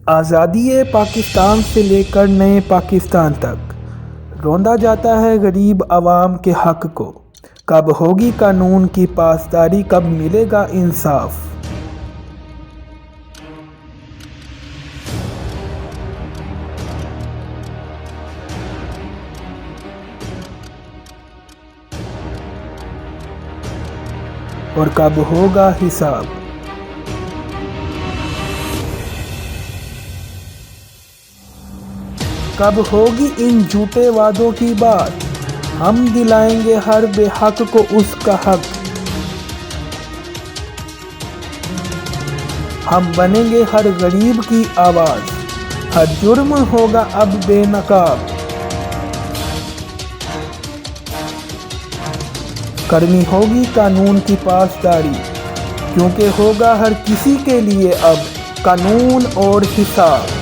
आज़ादी पाकिस्तान से लेकर नए पाकिस्तान तक रौंदा जाता है गरीब आवाम के हक़ को। कब होगी कानून की पासदारी, कब मिलेगा इंसाफ। और कब होगा हिसाब। कब होगी इन झूठे वादों की बात, हम दिलाएंगे हर बेहक को उसका हक। हम बनेंगे हर गरीब की आवाज़, हर जुर्म होगा अब बेनकाब। करनी होगी कानून की पासदारी, क्योंकि होगा हर किसी के लिए अब कानून और हिसाब।